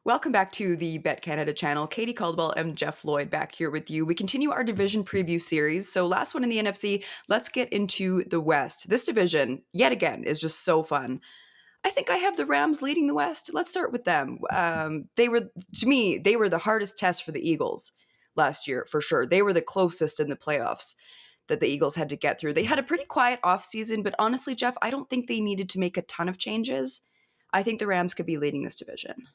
Welcome back to the BetCanada channel. Katie Caldwell and Jeff Lloyd back here with you. We continue our division preview series. So, last one in the NFC, let's get into the West. This division, yet again, is just so fun. I think I have the Rams leading the West. Let's start with them. To me, they were the hardest test for the Eagles last year, for sure. They were the closest in the playoffs that the Eagles had to get through. They had a pretty quiet offseason, but honestly, Jeff, I don't think they needed to make a ton of changes. I think the Rams could be leading this division.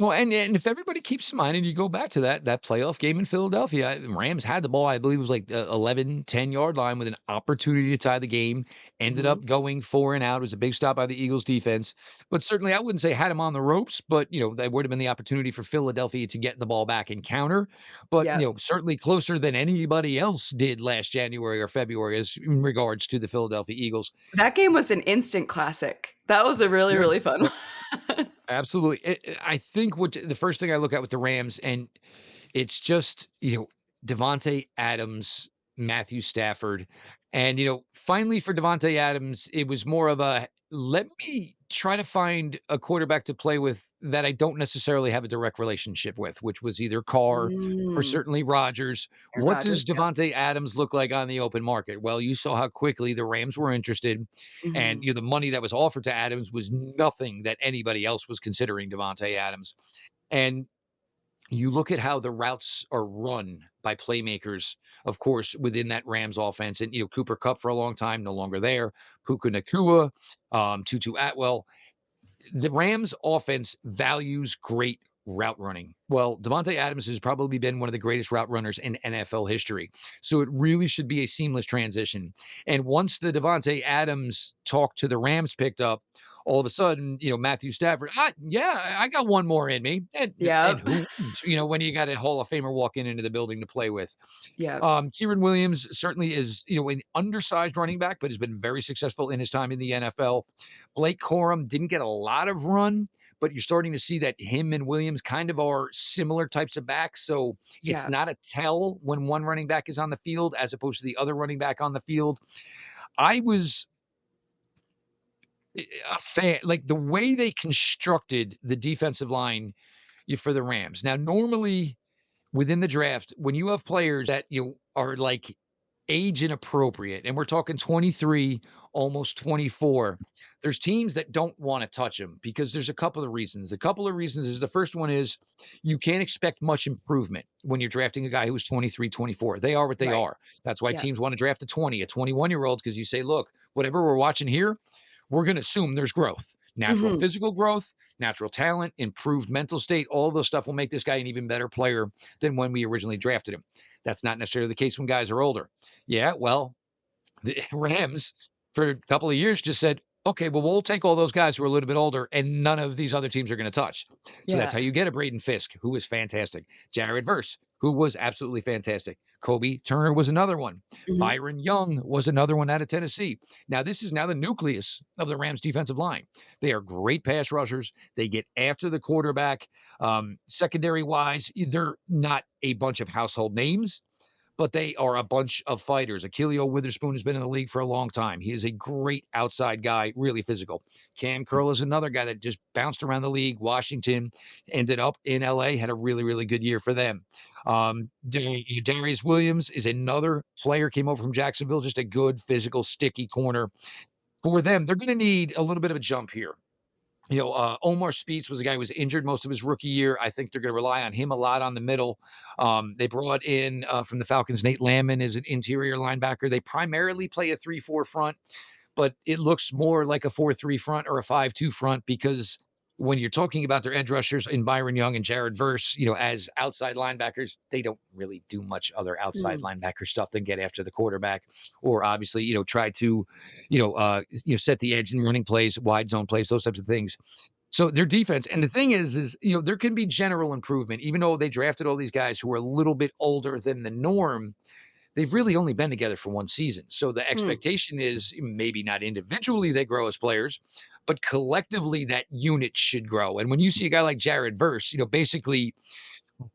Well, and if everybody keeps in mind, and you go back to that playoff game in Philadelphia, the Rams had the ball, I believe it was like 11, 10-yard line with an opportunity to tie the game, ended Mhm. up going 4 and out. It was a big stop by the Eagles defense. But certainly I wouldn't say had him on the ropes, but that would have been the opportunity for Philadelphia to get the ball back and counter. But Yeah. certainly closer than anybody else did last January or February as in regards to the Philadelphia Eagles. That game was an instant classic. That was a really, Yeah. really fun Yep. one. Absolutely. I think what the first thing I look at with the Rams, and it's just, Devontae Adams, Matthew Stafford. And, finally for Devontae Adams, it was more of a let me try to find a quarterback to play with that I don't necessarily have a direct relationship with, which was either Carr or Mm. certainly Rodgers. Aaron What Rodgers, does yep. Devontae Adams look like on the open market? Well, you saw how quickly the Rams were interested, and Mhm. the money that was offered to Adams was nothing that anybody else was considering Devontae Adams. And you look at how the routes are run by playmakers, of course, within that Rams offense. And, Cooper Cup for a long time, no longer there. Puka Nakua, Tutu Atwell. The Rams offense values great route running. Well, Devontae Adams has probably been one of the greatest route runners in NFL history. So it really should be a seamless transition. And once the Devontae Adams talk to the Rams picked up, all of a sudden, Matthew Stafford, yeah, I got one more in me. And Yep. who, when you got a Hall of Famer walking into the building to play with. Yep. Kieran Williams certainly is, an undersized running back, but has been very successful in his time in the NFL. Blake Corum didn't get a lot of run, but you're starting to see that him and Williams kind of are similar types of backs. So it's Yep. not a tell when one running back is on the field as opposed to the other running back on the field. I was a fan, like the way they constructed the defensive line for the Rams. Now, normally within the draft, when you have players that are like age inappropriate, and we're talking 23, almost 24. There's teams that don't want to touch him because there's a couple of reasons. A couple of reasons is the first one is you can't expect much improvement when you're drafting a guy who's 23, 24. They are what they Right. are. That's why Yep. teams want to draft a 20, a 21-year-old, because you say, look, whatever we're watching here, we're going to assume there's growth. Natural Mhm. physical growth, natural talent, improved mental state, all of those stuff will make this guy an even better player than when we originally drafted him. That's not necessarily the case when guys are older. Yeah, well, the Rams for a couple of years just said, okay, well, we'll take all those guys who are a little bit older and none of these other teams are going to touch. So that's how Yeah. you get a Braden Fisk, who was fantastic. Jared Verse, who was absolutely fantastic. Kobe Turner was another one. Mhm. Byron Young was another one out of Tennessee. Now, this is now the nucleus of the Rams defensive line. They are great pass rushers. They get after the quarterback. Secondary wise, they're not a bunch of household names, but they are a bunch of fighters. Achilleo Witherspoon has been in the league for a long time. He is a great outside guy, really physical. Cam Curl is another guy that just bounced around the league. Washington ended up in LA, had a really, really good year for them. Darius Williams is another player, came over from Jacksonville, just a good physical, sticky corner for them. They're going to need a little bit of a jump here. Omar Speets was a guy who was injured most of his rookie year. I think they're going to rely on him a lot on the middle. They brought in from the Falcons, Nate Landman is an interior linebacker. They primarily play a 3-4 front, but it looks more like a 4-3 front or a 5-2 front because when you're talking about their edge rushers in Byron Young and Jared Verse, as outside linebackers, they don't really do much other outside Mm. linebacker stuff than get after the quarterback or obviously, try to, set the edge in running plays, wide zone plays, those types of things. So their defense, and the thing is, there can be general improvement, even though they drafted all these guys who are a little bit older than the norm. They've really only been together for one season. So the Mm. expectation is maybe not individually they grow as players, but collectively that unit should grow. And when you see a guy like Jared Verse, basically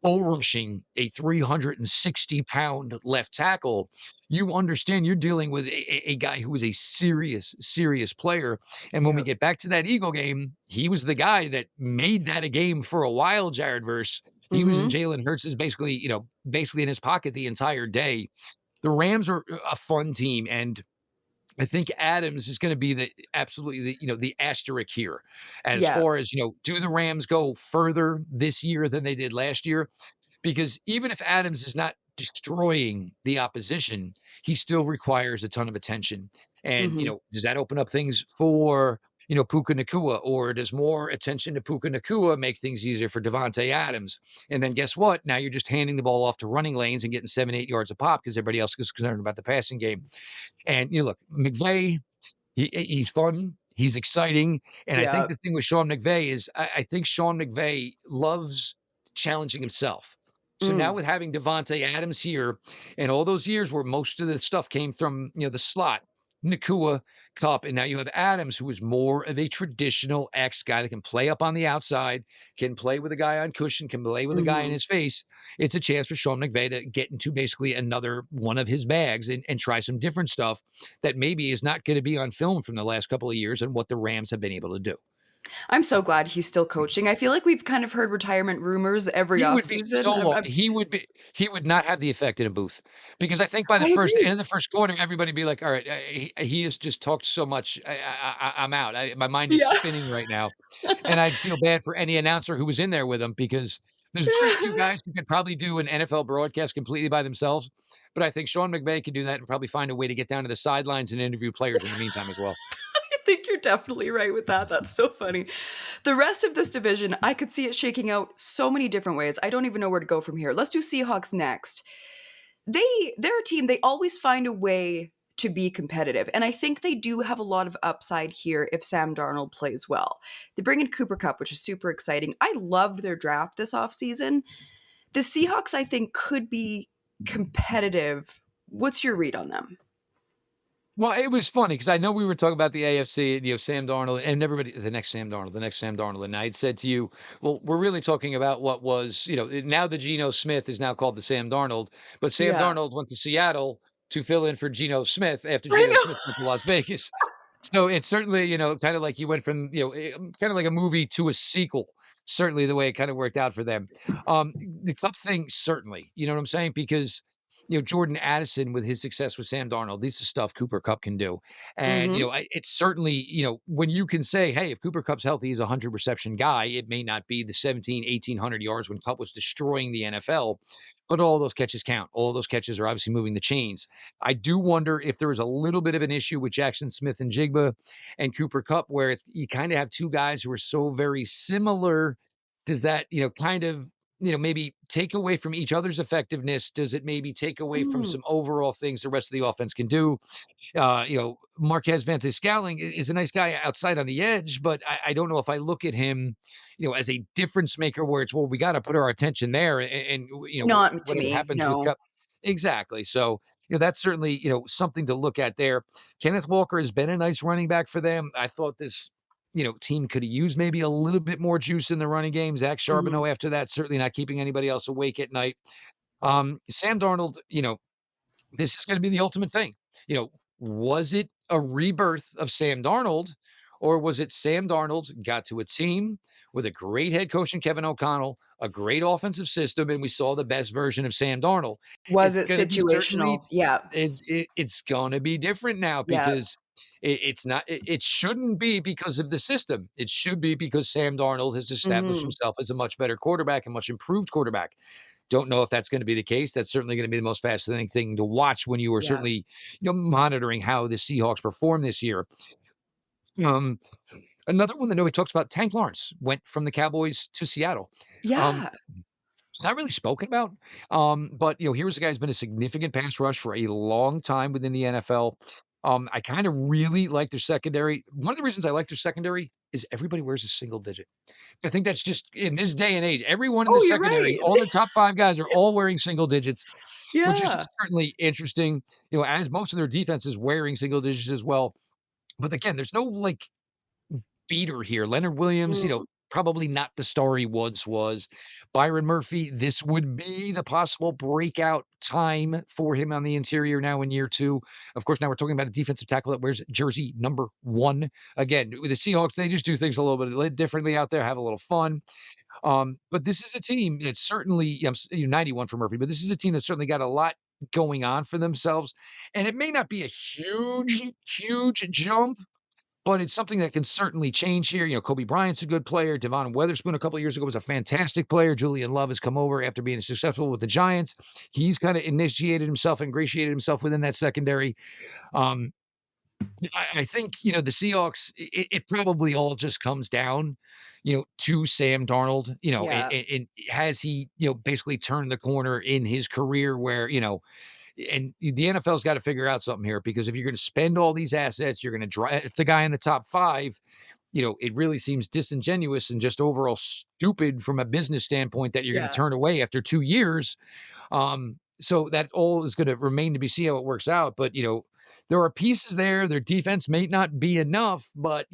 bull rushing a 360-pound left tackle, you understand you're dealing with a guy who is a serious, serious player. And when we Yep. get back to that Eagle game, he was the guy that made that a game for a while, Jared Verse. He was in Mhm. Jalen Hurts' basically, basically in his pocket the entire day. The Rams are a fun team, and I think Adams is gonna be the absolutely the asterisk here as Yeah. far as, do the Rams go further this year than they did last year? Because even if Adams is not destroying the opposition, he still requires a ton of attention. And, Mhm. does that open up things for, Puka Nakua, or does more attention to Puka Nakua make things easier for Devontae Adams? And then guess what? Now you're just handing the ball off to running lanes and getting 7, 8 yards a pop because everybody else is concerned about the passing game. And look, McVay, he's fun. He's exciting. And I think Yep. the thing with Sean McVay is I think Sean McVay loves challenging himself. So now Mm. with having Devontae Adams here and all those years where most of the stuff came from, the slot, Nakua, Cup, and now you have Adams, who is more of a traditional X guy that can play up on the outside, can play with a guy on cushion, can play with a guy in Mhm. his face. It's a chance for Sean McVay to get into basically another one of his bags and try some different stuff that maybe is not going to be on film from the last couple of years and what the Rams have been able to do. I'm so glad he's still coaching. I feel like we've kind of heard retirement rumors every He would be offseason. so he would not have the effect in a booth because I think by the I first agree. end of the first quarter, everybody be like, all right, he has just talked so much. I'm out. My mind is Yeah. spinning right now. And I'd feel bad for any announcer who was in there with him because there's very few guys who could probably do an NFL broadcast completely by themselves. But I think Sean McVay could do that and probably find a way to get down to the sidelines and interview players in the meantime as well. I think you're definitely right with that. That's so funny. The rest of this division, I could see it shaking out so many different ways. I don't even know where to go from here. Let's do Seahawks next. They're a team, they always find a way to be competitive. And I think they do have a lot of upside here if Sam Darnold plays well. They bring in Cooper Cup, which is super exciting. I loved their draft this offseason. The Seahawks, I think, could be competitive. What's your read on them? Well, it was funny because I know we were talking about the AFC and, Sam Darnold and everybody, the next Sam Darnold, the next Sam Darnold. And I had said to you, well, we're really talking about what was, now the Geno Smith is now called the Sam Darnold, but Sam Yeah. Darnold went to Seattle to fill in for Geno Smith after I Geno know. Smith went to Las Vegas. So it's certainly, kind of like you went from, kind of like a movie to a sequel. Certainly the way it kind of worked out for them. The Cup thing, certainly, you know what I'm saying? Because, Jordan Addison with his success with Sam Darnold, this is stuff Cooper Cup can do. And, Mhm. it's certainly, when you can say, hey, if Cooper Cup's healthy, he's a 100 reception guy, it may not be the 1,800 yards when Cup was destroying the NFL, but all those catches count. All those catches are obviously moving the chains. I do wonder if there is a little bit of an issue with Jackson Smith and Jigba and Cooper Cup, where it's you kind of have two guys who are so very similar. Does that, kind of, maybe take away from each other's effectiveness? Does it maybe take away from Mm. some overall things the rest of the offense can do? Marquez Vantez Scouting is a nice guy outside on the edge, but I don't know if I look at him, as a difference maker where it's, well, we got to put our attention there and Not to whatever me, happens with no. Cup. Exactly. So, that's certainly, something to look at there. Kenneth Walker has been a nice running back for them. I thought this, team could have used maybe a little bit more juice in the running game. Zach Mhm. Charbonneau after that, certainly not keeping anybody else awake at night. Sam Darnold, this is going to be the ultimate thing. Was it a rebirth of Sam Darnold, or was it Sam Darnold got to a team with a great head coach in Kevin O'Connell, a great offensive system, and we saw the best version of Sam Darnold? Was It's it going to be certainly situational? Yeah. it's going to be different now Yeah. because it's not it shouldn't be because of the system. It should be because Sam Darnold has established Mhm. himself as a much better quarterback, a much improved quarterback. Don't know if that's going to be the case. That's certainly going to be the most fascinating thing to watch when you are Yeah. certainly, monitoring how the Seahawks perform this year. Um, Another one that nobody talks about, Tank Lawrence went from the Cowboys to Seattle. Um, Yeah. it's not really spoken about. But here's a guy who's been a significant pass rush for a long time within the NFL. I kind of really like their secondary. One of the reasons I like their secondary is everybody wears a single digit. I think that's just in this day and age, everyone in the Oh, you're secondary, right. all their top 5 guys are all wearing single digits, which is Yeah. just certainly interesting, as most of their defense is wearing single digits as well. But again, there's no, like, beater here. Leonard Williams, Mm. probably not the star he once was. Byron Murphy, this would be the possible breakout time for him on the interior now in year 2. Of course, now we're talking about a defensive tackle that wears jersey number 1. Again, with the Seahawks, they just do things a little bit differently out there, have a little fun. But this is a team that's certainly 91 for Murphy, but this is a team that's certainly got a lot going on for themselves. And it may not be a huge jump, but it's something that can certainly change here. Kobe Bryant's a good player. Devon Weatherspoon a couple of years ago was a fantastic player. Julian Love has come over after being successful with the Giants. He's kind of ingratiated himself within that secondary. Um, I think, the Seahawks, it probably all just comes down, to Sam Darnold, Yeah. and has he, basically turned the corner in his career where, and the NFL's got to figure out something here because if you're going to spend all these assets, you're going to draft the guy in the top 5. It really seems disingenuous and just overall stupid from a business standpoint that you're going to Yeah. turn away after 2 years. So that all is going to remain to be see how it works out. But there are pieces there. Their defense may not be enough, but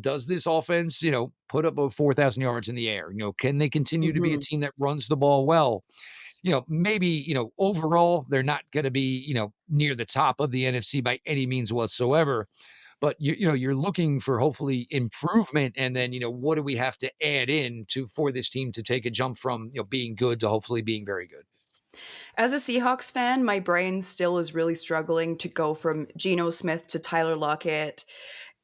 does this offense, put up over 4,000 yards in the air? Can they continue to be a Mhm. team that runs the ball well? Maybe, overall, they're not going to be, near the top of the NFC by any means whatsoever. But you're looking for hopefully improvement, and then what do we have to add in to for this team to take a jump from being good to hopefully being very good. As a Seahawks fan, my brain still is really struggling to go from Geno Smith to Tyler Lockett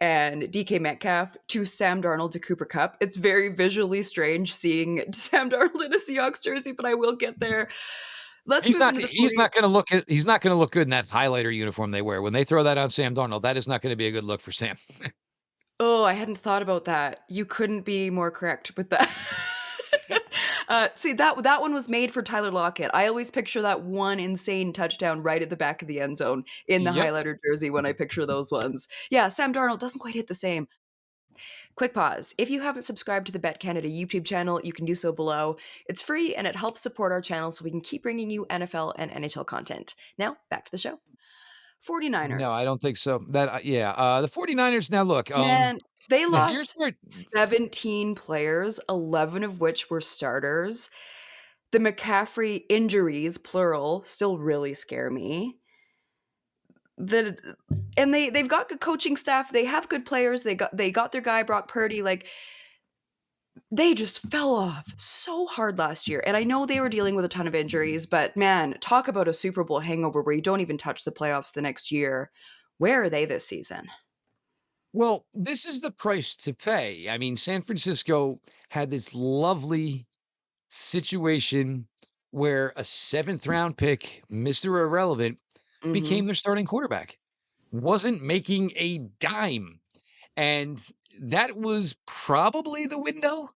and DK Metcalf to Sam Darnold to Cooper Cup. It's very visually strange seeing Sam Darnold in a Seahawks jersey, but I will get there. Let's He's move not into the he's 40. not gonna look at he's not gonna look good in that highlighter uniform they wear. When they throw that on Sam Darnold, that is not gonna be a good look for Sam. Oh, I hadn't thought about that. You couldn't be more correct with that. See, that one was made for Tyler Lockett. I always picture that one insane touchdown right at the back of the end zone in the Yep. highlighter jersey when I picture those ones. Yeah, Sam Darnold doesn't quite hit the same. Quick pause. If you haven't subscribed to the BetCanada YouTube channel, you can do so below. It's free and it helps support our channel so we can keep bringing you NFL and NHL content. Now, back to the show. No, 49ers. I don't think so. The 49ers now look, Man, they now here's lost where 17 players, 11 of which were starters. The McCaffrey injuries, plural, still really scare me. The and they've got good coaching staff. They have good players. They got their guy Brock Purdy. Like they just fell off so hard last year. And I know they were dealing with a ton of injuries, but man, talk about a Super Bowl hangover where you don't even touch the playoffs the next year. Where are they this season? well, this is the price to pay. I mean, San Francisco had this lovely situation where a 7th round pick, Mr. Irrelevant, became Mhm. their starting quarterback. Wasn't making a dime. And that was probably the window.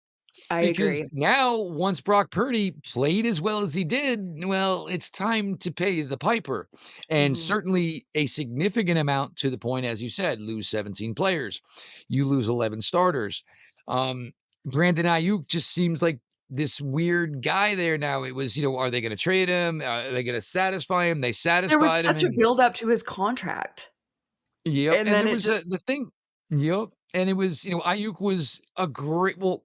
I Because agree. now, once Brock Purdy played as well as he did, well, it's time to pay the piper. And Mhm. certainly a significant amount to the point, as you said, lose 17 players. You lose 11 starters. Um, Brandon Ayuk just seems like this weird guy there now. It was, are they going to trade him? Are they going to satisfy him? They There was satisfied him. such a And build up to his contract, yep. and And then there it was just the thing. Yep. And it was, Ayuk was a great, well,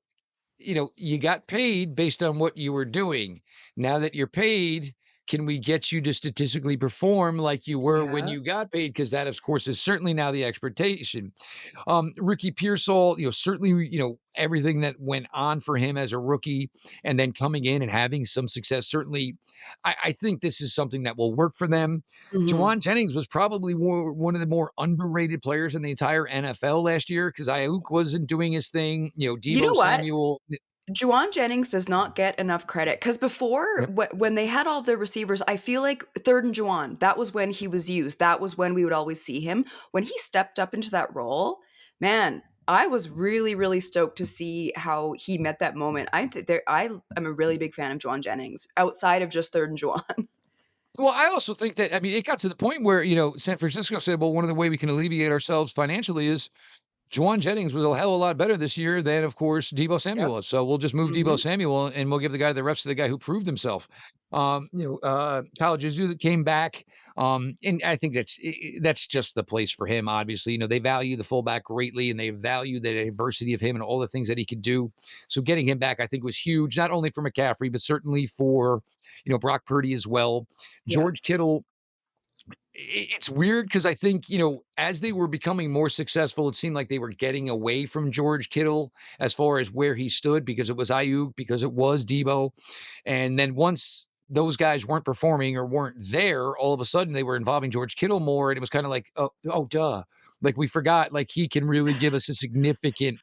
you got paid based on what you were doing. Now that you're paid, can we get you to statistically perform like you were when yeah. you got paid? Because that, of course, is certainly now the expectation. Ricky Pearsall, certainly, everything that went on for him as a rookie and then coming in and having some success. Certainly, I think this is something that will work for them. Mhm. Jawan Jennings was probably one of the more underrated players in the entire NFL last year because Ayuk wasn't doing his thing. You know Debo what? Samuel. Juwan Jennings does not get enough credit because before, Yep. when they had all of their receivers, I feel like third and Juwan, that was when he was used. That was when we would always see him. When he stepped up into that role, man, I was really, really stoked to see how he met that moment. I am a really big fan of Juwan Jennings outside of just third and Juwan. Well, I also think that, I mean, it got to the point where, San Francisco said, well, one of the way we can alleviate ourselves financially is Juwan Jennings was a hell of a lot better this year than, of course, Deebo Yep. Samuel was. So we'll just move Deebo Mhm. Samuel and we'll give the reps to the guy who proved himself. Kyle Juszczyk that came back, and I think that's just the place for him. Obviously, they value the fullback greatly, and they value the diversity of him and all the things that he could do. So getting him back, I think, was huge, not only for McCaffrey, but certainly for Brock Purdy as well. Yeah. George Kittle, it's weird because I think, as they were becoming more successful, it seemed like they were getting away from George Kittle as far as where he stood because it was Ayuk, because it was Debo. And then once those guys weren't performing or weren't there, all of a sudden they were involving George Kittle more. And it was kind of like, oh, duh. Like we forgot, like he can really give us a significant,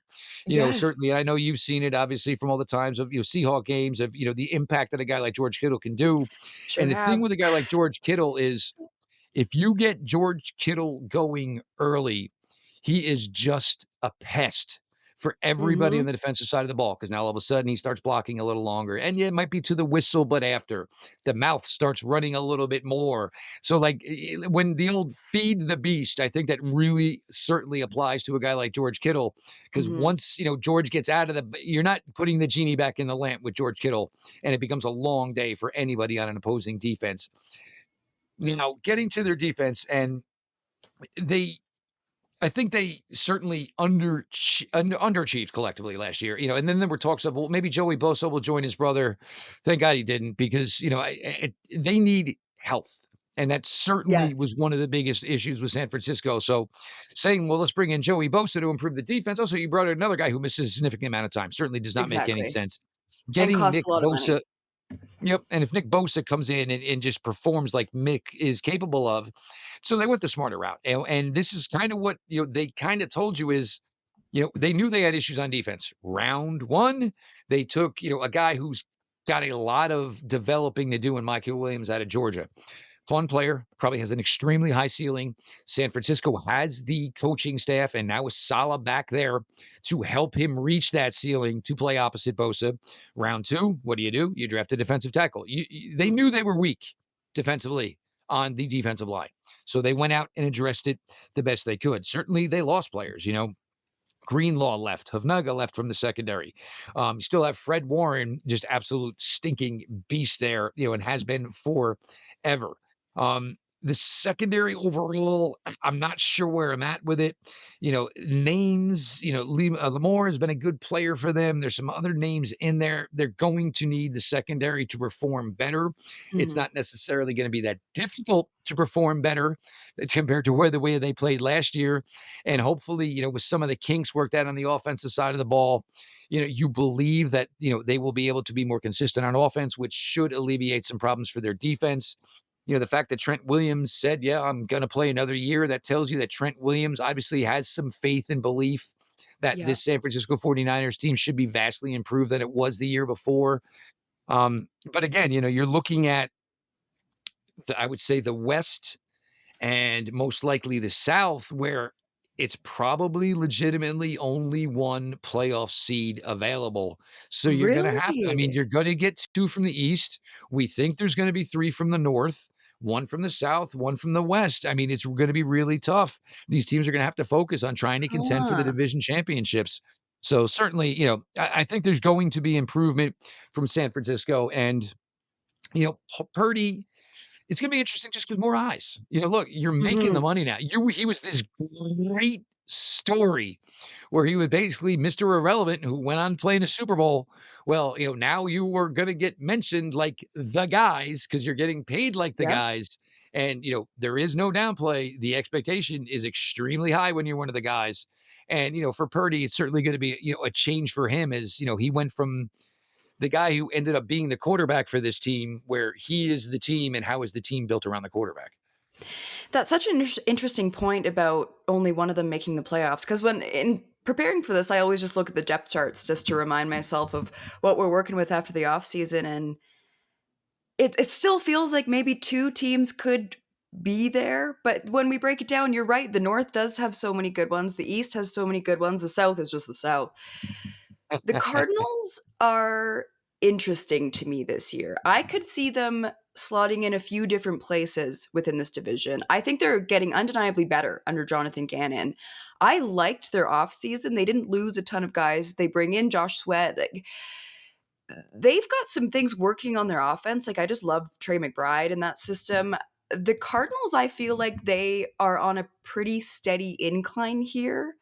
Yes. certainly. I know you've seen it obviously from all the times of, Seahawk games of, the impact that a guy like George Kittle can do. Sure And the thing have. with a guy like George Kittle is if you get George Kittle going early, he is just a pest for everybody on Mhm. the defensive side of the ball because now all of a sudden he starts blocking a little longer. And yeah, it might be to the whistle, but after the mouth starts running a little bit more. So, like when the old feed the beast, I think that really certainly applies to a guy like George Kittle because Mhm. once, George gets out of you're not putting the genie back in the lamp with George Kittle, and it becomes a long day for anybody on an opposing defense. Now, getting to their defense, and they I think they certainly underachieved collectively last year, and then there were talks of, well, maybe Joey Bosa will join his brother. Thank God he didn't because, they need health. And that certainly Yes. was one of the biggest issues with San Francisco. So saying, well, let's bring in Joey Bosa to improve the defense. Also, you brought in another guy who misses a significant amount of time. Certainly does not make any Exactly. sense. And Getting costs Nick a lot of Bosa. money. Yep, and if Nick Bosa comes in and just performs like Mick is capable of, so they went the smarter route. And this is kind of what, they kind of told you is, they knew they had issues on defense. Round one, they took, a guy who's got a lot of developing to do in Michael Williams out of Georgia. Fun player, probably has an extremely high ceiling. San Francisco has the coaching staff and now is Salah back there to help him reach that ceiling to play opposite Bosa. Round two, what do? You draft a defensive tackle. They Mhm. knew they were weak defensively on the defensive line. So they went out and addressed it the best they could. Certainly they lost players, Greenlaw left. Havnaga left from the secondary. You still have Fred Warren, just absolute stinking beast there, and has been forever. The secondary overall, I'm not sure where I'm at with it. Names, Lamore has been a good player for them. There's some other names in there. They're going to need the secondary to perform better. It's Mhm. not necessarily going to be that difficult to perform better compared to the way they played last year. And hopefully, with some of the kinks worked out on the offensive side of the ball, you believe that, they will be able to be more consistent on offense, which should alleviate some problems for their defense. The fact that Trent Williams said, yeah, I'm going to play another year, that tells you that Trent Williams obviously has some faith and belief that Yeah. this San Francisco 49ers team should be vastly improved than it was the year before. But again, you're looking at, I would say, the West and most likely the South, where it's probably legitimately only one playoff seed available. So you're going to have to, I mean, Really? you're going to get two from the East. We think there's going to be three from the North, one from the South, one from the West. I mean, it's going to be really tough. These teams are going to have to focus on trying to contend for the Huh. division championships. So certainly, I think there's going to be improvement from San Francisco and, Purdy, it's gonna be interesting just because more eyes. Look, you're making the Mhm. money now. He was this great story where he was basically Mr. Irrelevant who went on playing a Super Bowl. Well, now you are gonna get mentioned like the guys because you're getting paid like the Yeah. guys. And there is no downplay. The expectation is extremely high when you're one of the guys. And for Purdy, it's certainly going to be a change for him as he went from the guy who ended up being the quarterback for this team, where he is the team and how is the team built around the quarterback. That's such an interesting point about only one of them making the playoffs. Because when in preparing for this, I always just look at the depth charts just to remind myself of what we're working with after the offseason. And it still feels like maybe two teams could be there. But when we break it down, you're right. The North does have so many good ones. The East has so many good ones. The South is just the South. The Cardinals are interesting to me this year. I could see them slotting in a few different places within this division. I think they're getting undeniably better under Jonathan Gannon. I liked their offseason. They didn't lose a ton of guys. They bring in Josh Sweat. Like, they've got some things working on their offense. Like, I just love Trey McBride in that system. The Cardinals, I feel like they are on a pretty steady incline here.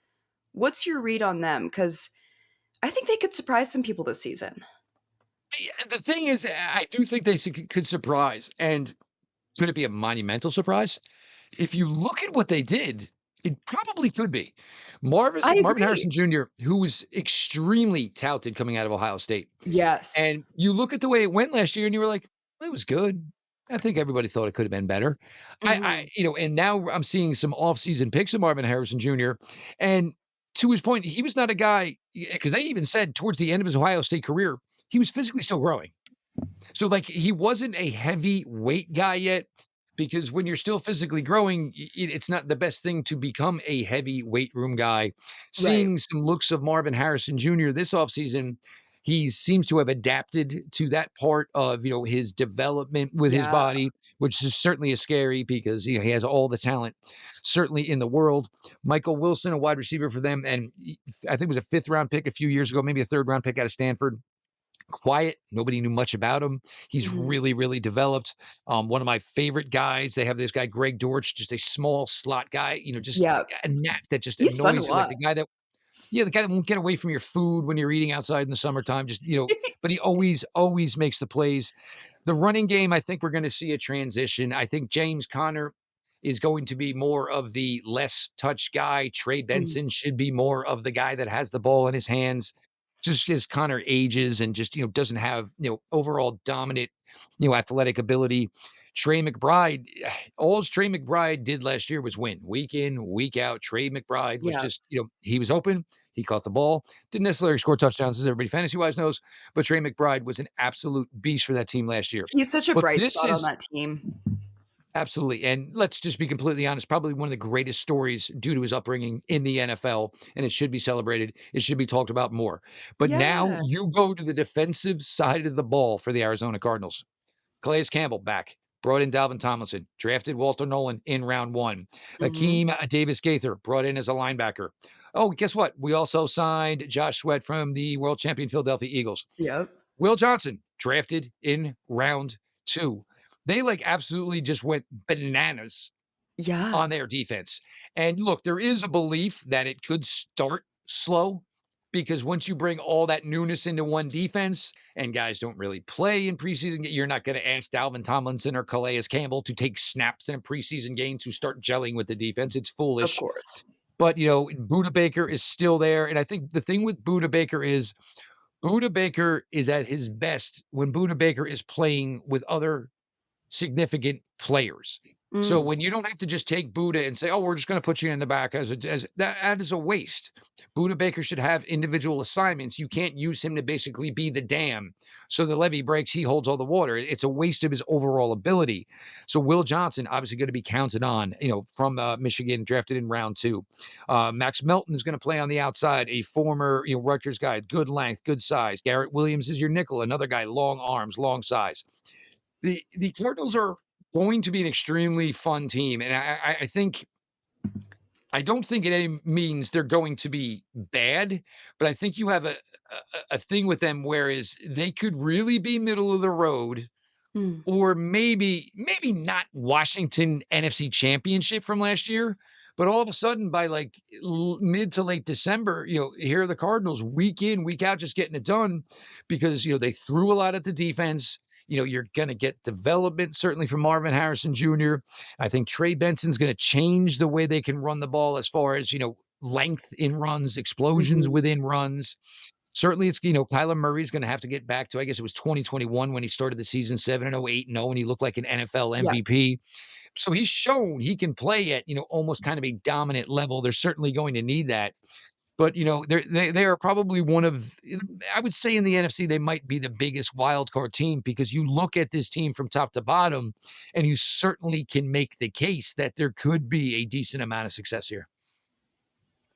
What's your read on them? Because I think they could surprise some people this season. Yeah, the thing is, I do think they could surprise, and could it be a monumental surprise? If you look at what they did, it probably could be. I Marvin agree. Harrison Jr., who was extremely touted coming out of Ohio State, Yes. and you look at the way it went last year, and you were like, "It was good." I think everybody thought it could have been better. Mhm. And now I'm seeing some off-season picks of Marvin Harrison Jr., and to his point, he was not a guy because they even said towards the end of his Ohio State career, he was physically still growing. So, like, he wasn't a heavyweight guy yet because when you're still physically growing, it's not the best thing to become a heavy weight room guy. Right. Seeing some looks of Marvin Harrison Jr. this offseason, he seems to have adapted to that part of, his development with his Yeah. body, which is certainly a scary because, he has all the talent certainly in the world. Michael Wilson, a wide receiver for them, and I think it was a fifth round pick a few years ago, maybe a third round pick out of Stanford. Quiet. Nobody knew much about him. He's Mhm. really, really developed. One of my favorite guys. They have this guy, Greg Dortch, just a small slot guy, just Yeah. a gnat that just He's fun to annoys you. Like watch. the guy that won't get away from your food when you're eating outside in the summertime. But he always makes the plays. The running game, I think we're going to see a transition. I think James Conner is going to be more of the less touch guy. Trey Mm. Benson should be more of the guy that has the ball in his hands. Just as Connor ages and just doesn't have overall dominant athletic ability. Trey McBride, all Trey McBride did last year was win week in, week out. Trey McBride was Yeah. just, he was open, he caught the ball, didn't necessarily score touchdowns, as everybody fantasy wise knows, but Trey McBride was an absolute beast for that team last year. He's such a But bright this spot on is that team. absolutely, and let's just be completely honest, probably one of the greatest stories due to his upbringing in the NFL, and it should be celebrated. It should be talked about more. But now Yeah. you go to the defensive side of the ball for the Arizona Cardinals. Calais Campbell back. Brought in Dalvin Tomlinson, drafted Walter Nolan in round one. Mhm. Akeem Davis Gaither brought in as a linebacker. Oh, guess what? We also signed Josh Sweat from the world champion Philadelphia Eagles. Yep. Will Johnson, drafted in round two. They like absolutely just went bananas Yeah. on their defense. And look, there is a belief that it could start slow because once you bring all that newness into one defense and guys don't really play in preseason, you're not going to ask Dalvin Tomlinson or Calais Campbell to take snaps in a preseason game to start gelling with the defense. It's Of foolish. course. But, Buda Baker is still there. And I think the thing with Buda Baker is Buda Baker is at his best when Buda Baker is playing with other significant players. So Mm. when you don't have to just take Buddha and say, "Oh, we're just going to put you in the back," as that is a waste. Buddha Baker should have individual assignments. You can't use him to basically be the dam. So the levee breaks, he holds all the water. It's a waste of his overall ability. So Will Johnson obviously going to be counted on, from Michigan, drafted in round two. Max Melton is going to play on the outside, a former Rutgers guy, good length, good size. Garrett Williams is your nickel, another guy, long arms, long size. The Cardinals are going to be an extremely fun team, and I think I don't think it any means they're going to be bad, but I think you have a thing with them whereas they could really be middle of the road Mm. or maybe not Washington NFC Championship from last year, but all of a sudden by like mid to late December, here are the Cardinals week in, week out, just getting it done because they threw a lot at the defense. You're going to get development certainly from Marvin Harrison Jr. I think Trey Benson's going to change the way they can run the ball as far as length in runs, explosions Mhm. within runs. Certainly, it's Kyler Murray's going to have to get back to. I guess it was 2021 when he started the season 7-0, 8-0, and he looked like an NFL Yeah. MVP. So he's shown he can play at almost kind of a dominant level. They're certainly going to need that. But they are probably one of I would say in the NFC they might be the biggest wild card team because you look at this team from top to bottom, and you certainly can make the case that there could be a decent amount of success here.